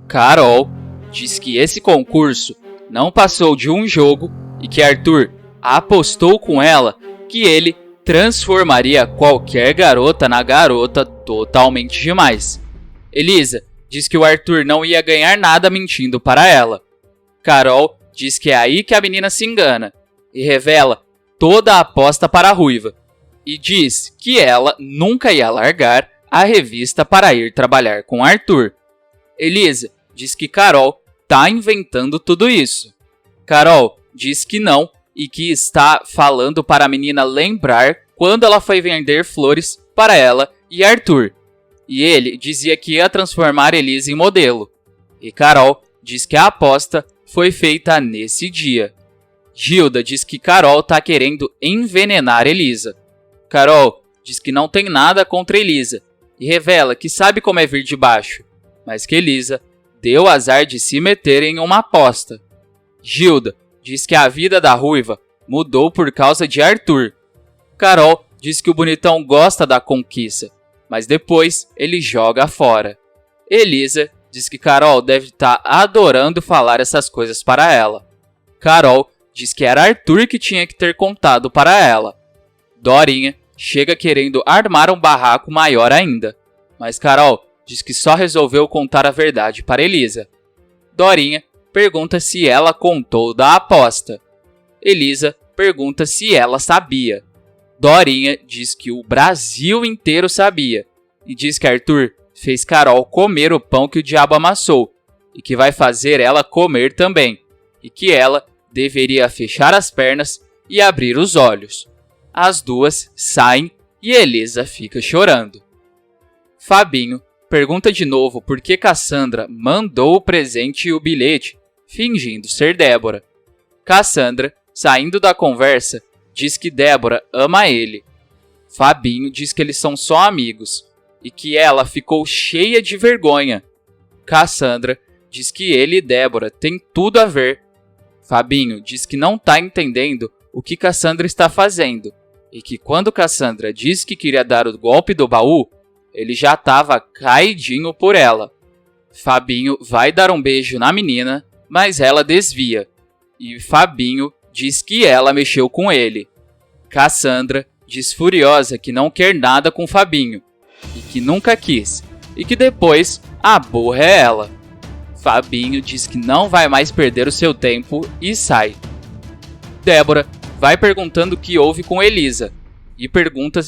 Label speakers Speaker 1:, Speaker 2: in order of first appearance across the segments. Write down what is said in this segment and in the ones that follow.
Speaker 1: Carol diz que esse concurso não passou de um jogo e que Arthur apostou com ela que ele transformaria qualquer garota na garota totalmente demais. Elisa diz que o Arthur não ia ganhar nada mentindo para ela. Carol diz que é aí que a menina se engana e revela toda a aposta para a ruiva e diz que ela nunca ia largar a revista para ir trabalhar com Arthur. Elisa diz que Carol tá inventando tudo isso. Carol diz que não e que está falando para a menina lembrar quando ela foi vender flores para ela e Arthur. E ele dizia que ia transformar Elisa em modelo. E Carol diz que a aposta foi feita nesse dia. Gilda diz que Carol tá querendo envenenar Elisa. Carol diz que não tem nada contra Elisa e revela que sabe como é vir de baixo, mas que Elisa deu azar de se meter em uma aposta. Gilda diz que a vida da ruiva mudou por causa de Arthur. Carol diz que o bonitão gosta da conquista, mas depois ele joga fora. Elisa diz que Carol deve estar adorando falar essas coisas para ela. Carol diz que era Arthur que tinha que ter contado para ela. Dorinha chega querendo armar um barraco maior ainda, mas Carol diz que só resolveu contar a verdade para Elisa. Dorinha pergunta se ela contou da aposta. Elisa pergunta se ela sabia. Dorinha diz que o Brasil inteiro sabia e diz que Arthur fez Carol comer o pão que o diabo amassou e que vai fazer ela comer também e que ela deveria fechar as pernas e abrir os olhos. As duas saem e Elisa fica chorando. Fabinho pergunta de novo por que Cassandra mandou o presente e o bilhete, fingindo ser Débora. Cassandra, saindo da conversa, diz que Débora ama ele. Fabinho diz que eles são só amigos e que ela ficou cheia de vergonha. Cassandra diz que ele e Débora têm tudo a ver. Fabinho diz que não está entendendo o que Cassandra está fazendo e que quando Cassandra disse que queria dar o golpe do baú, ele já estava caidinho por ela. Fabinho vai dar um beijo na menina, mas ela desvia. E Fabinho diz que ela mexeu com ele. Cassandra diz furiosa que não quer nada com Fabinho e que nunca quis e que depois a burra é ela. Fabinho diz que não vai mais perder o seu tempo e sai. Débora vai perguntando o que houve com Elisa e pergunta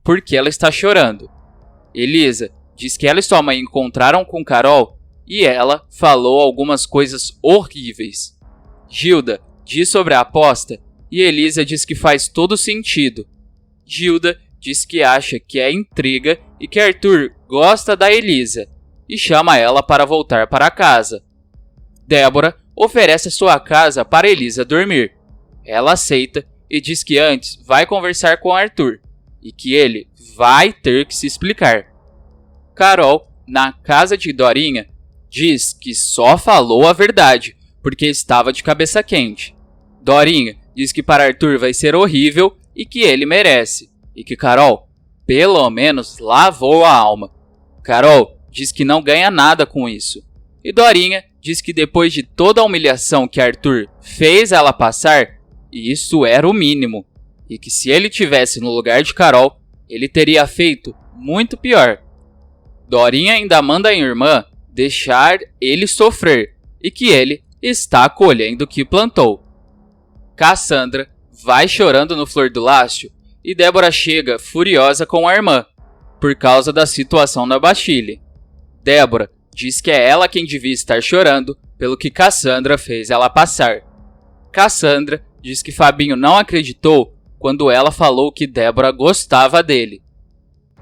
Speaker 1: por que ela está chorando. Elisa diz que ela e sua mãe encontraram com Carol e ela falou algumas coisas horríveis. Gilda diz sobre a aposta e Elisa diz que faz todo sentido. Gilda diz que acha que é intriga e que Arthur gosta da Elisa e chama ela para voltar para casa. Débora oferece sua casa para Elisa dormir. Ela aceita e diz que antes vai conversar com Arthur e que ele vai ter que se explicar. Carol, na casa de Dorinha, diz que só falou a verdade porque estava de cabeça quente. Dorinha diz que para Arthur vai ser horrível e que ele merece, e que Carol, pelo menos, lavou a alma. Carol diz que não ganha nada com isso. E Dorinha diz que depois de toda a humilhação que Arthur fez ela passar, isso era o mínimo, e que se ele tivesse no lugar de Carol, ele teria feito muito pior. Dorinha ainda manda a irmã deixar ele sofrer, e que ele está colhendo o que plantou. Cassandra vai chorando no Flor do Lácio e Débora chega furiosa com a irmã, por causa da situação na Bastille. Débora diz que é ela quem devia estar chorando pelo que Cassandra fez ela passar. Cassandra diz que Fabinho não acreditou quando ela falou que Débora gostava dele.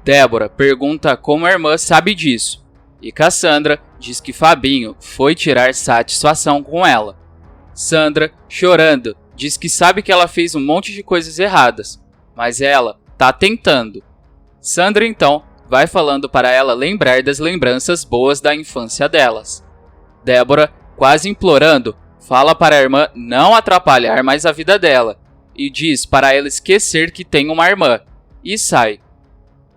Speaker 1: Débora pergunta como a irmã sabe disso, e Cassandra diz que Fabinho foi tirar satisfação com ela. Sandra, chorando, diz que sabe que ela fez um monte de coisas erradas, mas ela tá tentando. Sandra então vai falando para ela lembrar das lembranças boas da infância delas. Débora, quase implorando, fala para a irmã não atrapalhar mais a vida dela e diz para ela esquecer que tem uma irmã e sai.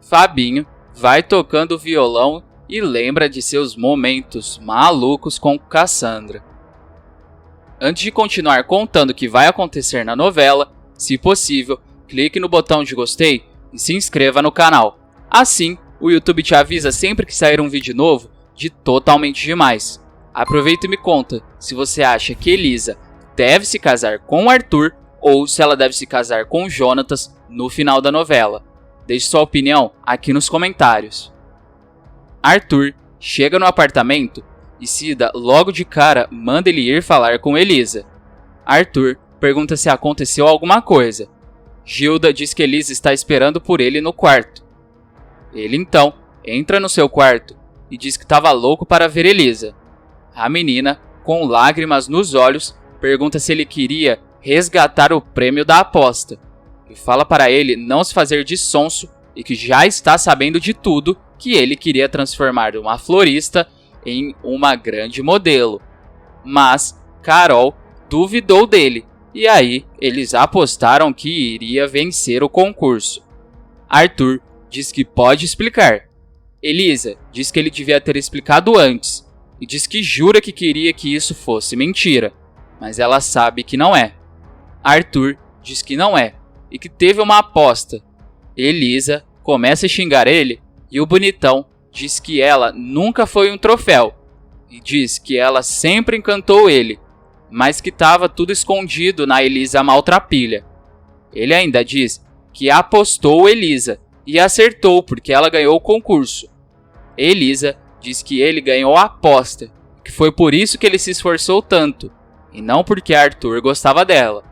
Speaker 1: Fabinho vai tocando violão e lembra de seus momentos malucos com Cassandra. Antes de continuar contando o que vai acontecer na novela, se possível, clique no botão de gostei e se inscreva no canal. Assim, o YouTube te avisa sempre que sair um vídeo novo de Totalmente Demais. Aproveita e me conta se você acha que Elisa deve se casar com o Arthur ou se ela deve se casar com o Jonatas no final da novela. Deixe sua opinião aqui nos comentários. Arthur chega no apartamento e Cida logo de cara manda ele ir falar com Elisa. Arthur pergunta se aconteceu alguma coisa. Gilda diz que Elisa está esperando por ele no quarto. Ele então entra no seu quarto e diz que estava louco para ver Elisa. A menina, com lágrimas nos olhos, pergunta se ele queria resgatar o prêmio da aposta e fala para ele não se fazer de sonso e que já está sabendo de tudo, que ele queria transformar uma florista em uma grande modelo. Mas Carol duvidou dele e aí eles apostaram que iria vencer o concurso. Arthur diz que pode explicar. Elisa diz que ele devia ter explicado antes e diz que jura que queria que isso fosse mentira, mas ela sabe que não é. Arthur diz que não é e que teve uma aposta. Elisa começa a xingar ele e o bonitão diz que ela nunca foi um troféu e diz que ela sempre encantou ele, mas que estava tudo escondido na Elisa maltrapilha. Ele ainda diz que apostou Elisa e acertou porque ela ganhou o concurso. Elisa diz que ele ganhou a aposta, que foi por isso que ele se esforçou tanto, e não porque Arthur gostava dela.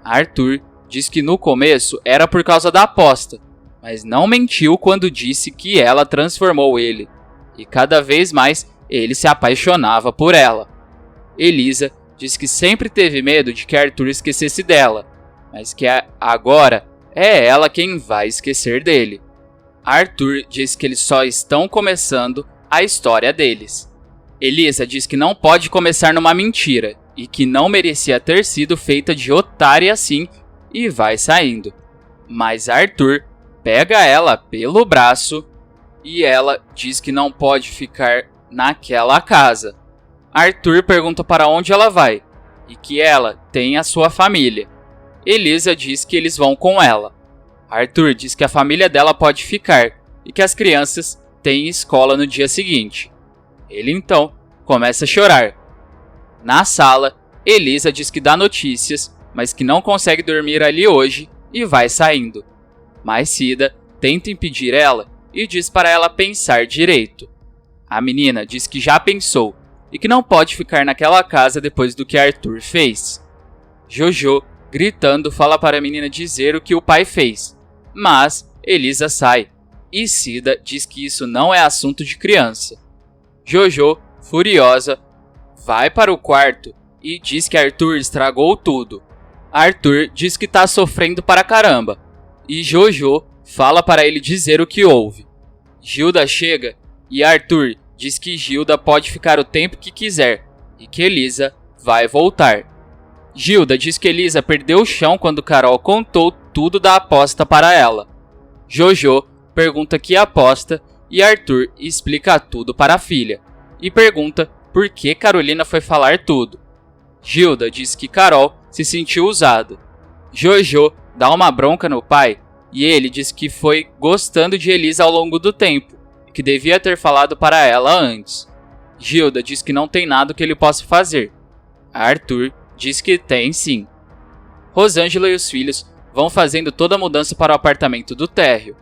Speaker 1: Arthur diz que no começo era por causa da aposta, mas não mentiu quando disse que ela transformou ele, e cada vez mais ele se apaixonava por ela. Elisa diz que sempre teve medo de que Arthur esquecesse dela, mas que agora é ela quem vai esquecer dele. Arthur diz que eles só estão começando a história deles. Elisa diz que não pode começar numa mentira e que não merecia ter sido feita de otária assim e vai saindo. Mas Arthur pega ela pelo braço e ela diz que não pode ficar naquela casa. Arthur pergunta para onde ela vai e que ela tem a sua família. Elisa diz que eles vão com ela. Arthur diz que a família dela pode ficar e que as crianças têm escola no dia seguinte. Ele então começa a chorar. Na sala, Elisa diz que dá notícias, mas que não consegue dormir ali hoje e vai saindo. Mas Cida tenta impedir ela e diz para ela pensar direito. A menina diz que já pensou e que não pode ficar naquela casa depois do que Arthur fez. Jojo, gritando, fala para a menina dizer o que o pai fez, mas Elisa sai e Cida diz que isso não é assunto de criança. Jojo, furiosa, vai para o quarto e diz que Arthur estragou tudo. Arthur diz que tá sofrendo para caramba e Jojo fala para ele dizer o que houve. Gilda chega e Arthur diz que Gilda pode ficar o tempo que quiser e que Elisa vai voltar. Gilda diz que Elisa perdeu o chão quando Carol contou tudo da aposta para ela. Jojo pergunta que aposta e Arthur explica tudo para a filha e pergunta por que Carolina foi falar tudo. Gilda diz que Carol se sentiu usada. Jojo dá uma bronca no pai e ele diz que foi gostando de Elisa ao longo do tempo e que devia ter falado para ela antes. Gilda diz que não tem nada que ele possa fazer. Arthur diz que tem sim. Rosângela e os filhos vão fazendo toda a mudança para o apartamento do térreo.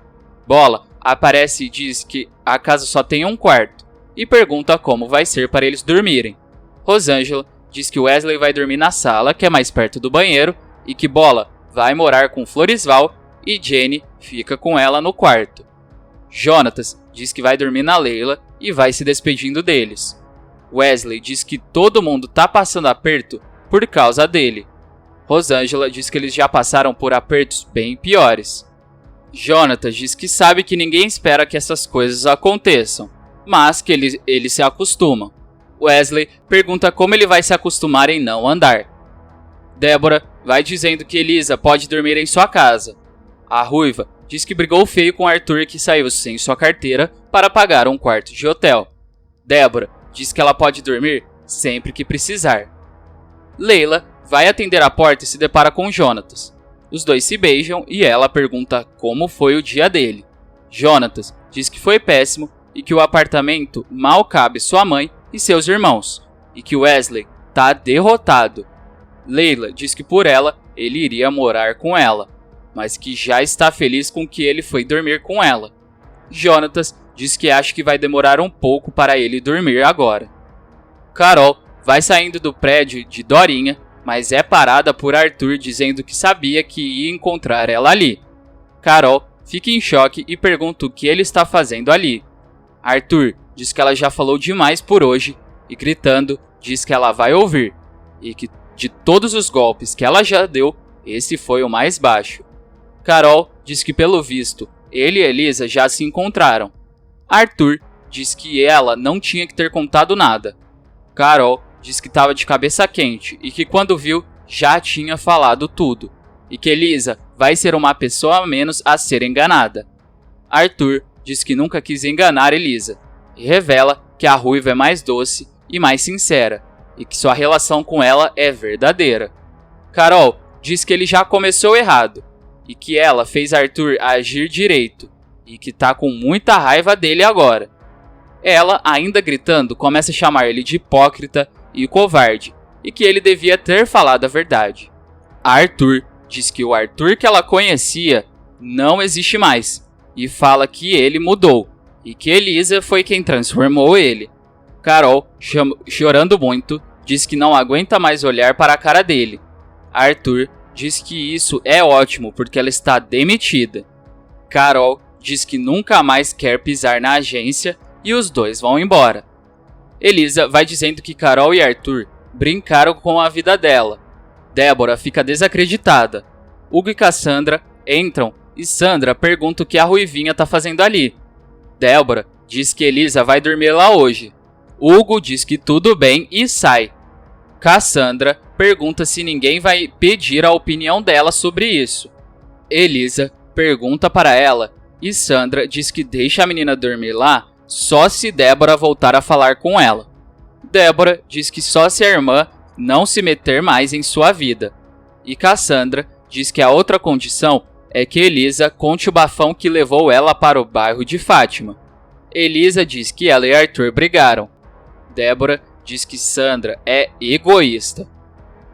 Speaker 1: Bola aparece e diz que a casa só tem um quarto e pergunta como vai ser para eles dormirem. Rosângela diz que Wesley vai dormir na sala, que é mais perto do banheiro, e que Bola vai morar com Floresval e Jenny fica com ela no quarto. Jonatas diz que vai dormir na Leila e vai se despedindo deles. Wesley diz que todo mundo tá passando aperto por causa dele. Rosângela diz que eles já passaram por apertos bem piores. Jonatas diz que sabe que ninguém espera que essas coisas aconteçam, mas que eles se acostumam. Wesley pergunta como ele vai se acostumar em não andar. Débora vai dizendo que Elisa pode dormir em sua casa. A Ruiva diz que brigou feio com Arthur e que saiu sem sua carteira para pagar um quarto de hotel. Débora diz que ela pode dormir sempre que precisar. Leila vai atender a porta e se depara com Jonatas. Os dois se beijam e ela pergunta como foi o dia dele. Jonatas diz que foi péssimo e que o apartamento mal cabe sua mãe e seus irmãos, e que Wesley tá derrotado. Leila diz que por ela ele iria morar com ela, mas que já está feliz com que ele foi dormir com ela. Jonatas diz que acha que vai demorar um pouco para ele dormir agora. Carol vai saindo do prédio de Dorinha, mas é parada por Arthur dizendo que sabia que ia encontrar ela ali. Carol fica em choque e pergunta o que ele está fazendo ali. Arthur diz que ela já falou demais por hoje e, gritando, diz que ela vai ouvir e que de todos os golpes que ela já deu, esse foi o mais baixo. Carol diz que, pelo visto, ele e Elisa já se encontraram. Arthur diz que ela não tinha que ter contado nada. Carol diz que estava de cabeça quente e que quando viu já tinha falado tudo, e que Elisa vai ser uma pessoa a menos a ser enganada. Arthur diz que nunca quis enganar Elisa e revela que a ruiva é mais doce e mais sincera e que sua relação com ela é verdadeira. Carol diz que ele já começou errado e que ela fez Arthur agir direito e que tá com muita raiva dele agora. Ela, ainda gritando, começa a chamar ele de hipócrita e covarde e que ele devia ter falado a verdade. Arthur diz que o Arthur que ela conhecia não existe mais e fala que ele mudou e que Elisa foi quem transformou ele. Carol, chorando muito, diz que não aguenta mais olhar para a cara dele. Arthur diz que isso é ótimo porque ela está demitida. Carol diz que nunca mais quer pisar na agência e os dois vão embora. Elisa vai dizendo que Carol e Arthur brincaram com a vida dela. Débora fica desacreditada. Hugo e Cassandra entram e Sandra pergunta o que a Ruivinha tá fazendo ali. Débora diz que Elisa vai dormir lá hoje. Hugo diz que tudo bem e sai. Cassandra pergunta se ninguém vai pedir a opinião dela sobre isso. Elisa pergunta para ela e Sandra diz que deixa a menina dormir lá só se Débora voltar a falar com ela. Débora diz que só se a irmã não se meter mais em sua vida. E Cassandra diz que a outra condição é que Elisa conte o bafão que levou ela para o bairro de Fátima. Elisa diz que ela e Arthur brigaram. Débora diz que Sandra é egoísta.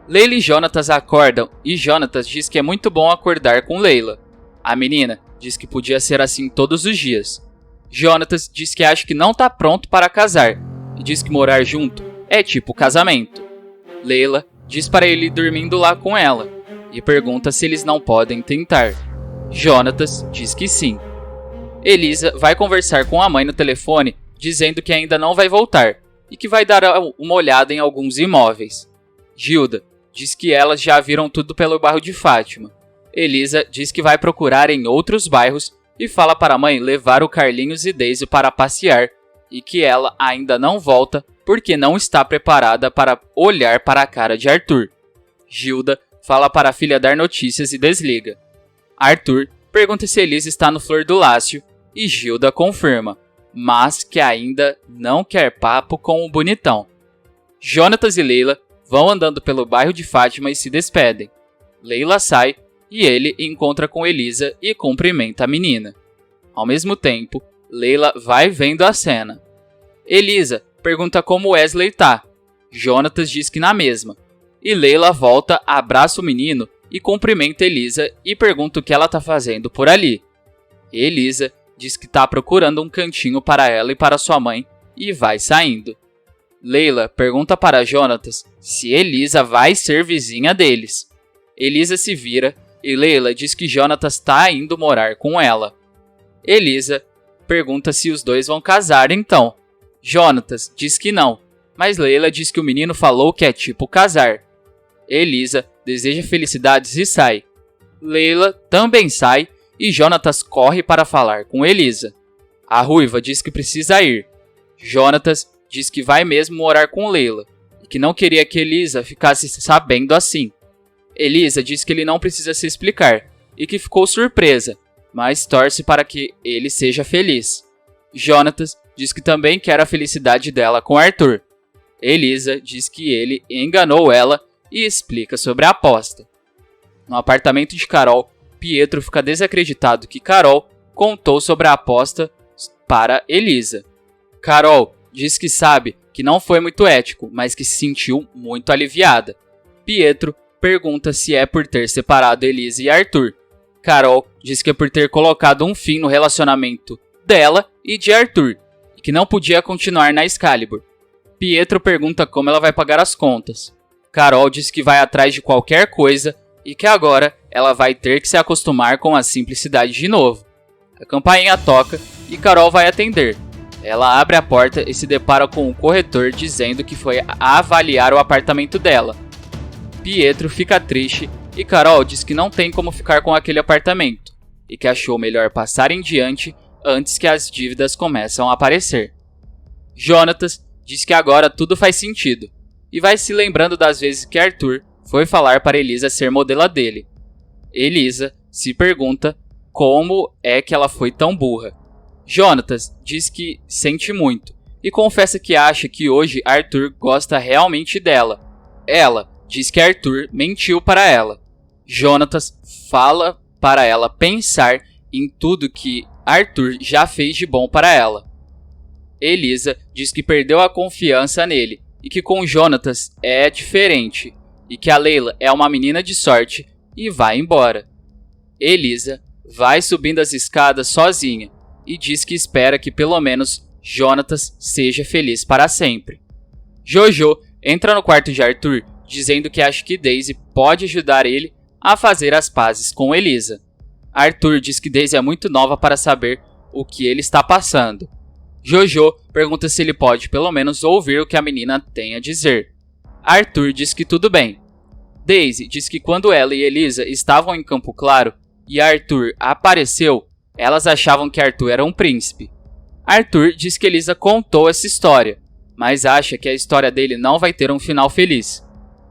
Speaker 1: Leila e Jonatas acordam e Jonatas diz que é muito bom acordar com Leila. A menina diz que podia ser assim todos os dias. Jonatas diz que acha que não está pronto para casar e diz que morar junto é tipo casamento. Leila diz para ele ir dormindo lá com ela e pergunta se eles não podem tentar. Jonatas diz que sim. Elisa vai conversar com a mãe no telefone dizendo que ainda não vai voltar e que vai dar uma olhada em alguns imóveis. Gilda diz que elas já viram tudo pelo bairro de Fátima. Elisa diz que vai procurar em outros bairros e fala para a mãe levar o Carlinhos e Daisy para passear e que ela ainda não volta porque não está preparada para olhar para a cara de Arthur. Gilda fala para a filha dar notícias e desliga. Arthur pergunta se Elisa está no Flor do Lácio e Gilda confirma, mas que ainda não quer papo com o bonitão. Jonatas e Leila vão andando pelo bairro de Fátima e se despedem. Leila sai e ele encontra com Elisa e cumprimenta a menina. Ao mesmo tempo, Leila vai vendo a cena. Elisa pergunta como Wesley tá. Jonatas diz que na mesma. E Leila volta, abraça o menino e cumprimenta Elisa e pergunta o que ela tá fazendo por ali. Elisa diz que tá procurando um cantinho para ela e para sua mãe e vai saindo. Leila pergunta para Jonatas se Elisa vai ser vizinha deles. Elisa se vira e Leila diz que Jonatas tá indo morar com ela. Elisa pergunta se os dois vão casar então. Jonatas diz que não, mas Leila diz que o menino falou que é tipo casar. Elisa deseja felicidades e sai. Leila também sai e Jonatas corre para falar com Elisa. A ruiva diz que precisa ir. Jonatas diz que vai mesmo morar com Leila e que não queria que Elisa ficasse sabendo assim. Elisa diz que ele não precisa se explicar e que ficou surpresa mas torce para que ele seja feliz. Jonatas diz que também quer a felicidade dela com Arthur. Elisa diz que ele enganou ela e explica sobre a aposta. No apartamento de Carol, Pietro fica desacreditado que Carol contou sobre a aposta para Elisa. Carol diz que sabe que não foi muito ético, mas que se sentiu muito aliviada. Pietro pergunta se é por ter separado Elisa e Arthur. Carol diz que é por ter colocado um fim no relacionamento dela e de Arthur, e que não podia continuar na Excalibur. Pietro pergunta como ela vai pagar as contas. Carol diz que vai atrás de qualquer coisa e que agora ela vai ter que se acostumar com a simplicidade de novo. A campainha toca e Carol vai atender. Ela abre a porta e se depara com o corretor dizendo que foi avaliar o apartamento dela. Pietro fica triste e Carol diz que não tem como ficar com aquele apartamento e que achou melhor passar em diante antes que as dívidas começam a aparecer. Jonatas diz que agora tudo faz sentido e vai se lembrando das vezes que Arthur foi falar para Elisa ser modelo dele. Elisa se pergunta como é que ela foi tão burra. Jonatas diz que sente muito e confessa que acha que hoje Arthur gosta realmente dela. Ela diz que Arthur mentiu para ela. Jonatas fala para ela pensar em tudo que Arthur já fez de bom para ela. Elisa diz que perdeu a confiança nele e que com Jonatas é diferente e que a Leila é uma menina de sorte e vai embora. Elisa vai subindo as escadas sozinha e diz que espera que pelo menos Jonatas seja feliz para sempre. Jojo entra no quarto de Arthur dizendo que acha que Daisy pode ajudar ele a fazer as pazes com Elisa. Arthur diz que Daisy é muito nova para saber o que ele está passando. Jojo pergunta se ele pode pelo menos ouvir o que a menina tem a dizer. Arthur diz que tudo bem. Daisy diz que quando ela e Elisa estavam em Campo Claro e Arthur apareceu, elas achavam que Arthur era um príncipe. Arthur diz que Elisa contou essa história, mas acha que a história dele não vai ter um final feliz,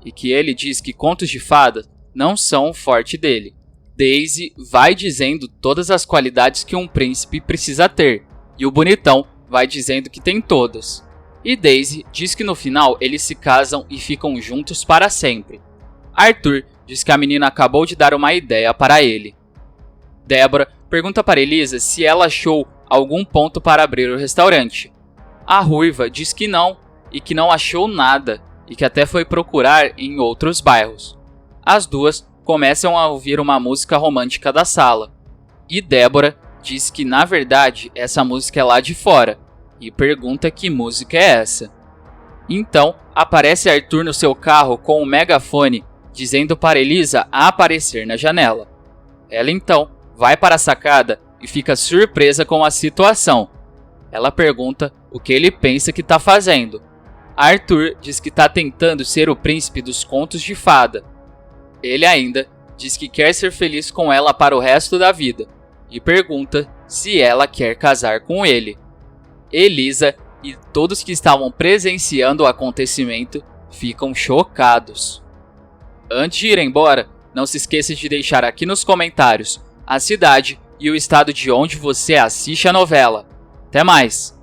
Speaker 1: e que ele diz que contos de fadas não são o forte dele. Daisy vai dizendo todas as qualidades que um príncipe precisa ter, e o bonitão vai dizendo que tem todas. E Daisy diz que no final eles se casam e ficam juntos para sempre. Arthur diz que a menina acabou de dar uma ideia para ele. Débora pergunta para Elisa se ela achou algum ponto para abrir o restaurante. A ruiva diz que não e que não achou nada e que até foi procurar em outros bairros. As duas começam a ouvir uma música romântica da sala. E Débora diz que na verdade essa música é lá de fora e pergunta que música é essa. Então aparece Arthur no seu carro com um megafone dizendo para Elisa aparecer na janela. Ela então vai para a sacada e fica surpresa com a situação. Ela pergunta o que ele pensa que está fazendo. Arthur diz que está tentando ser o príncipe dos contos de fada. Ele ainda diz que quer ser feliz com ela para o resto da vida e pergunta se ela quer casar com ele. Elisa e todos que estavam presenciando o acontecimento ficam chocados. Antes de ir embora, não se esqueça de deixar aqui nos comentários a cidade e o estado de onde você assiste a novela. Até mais!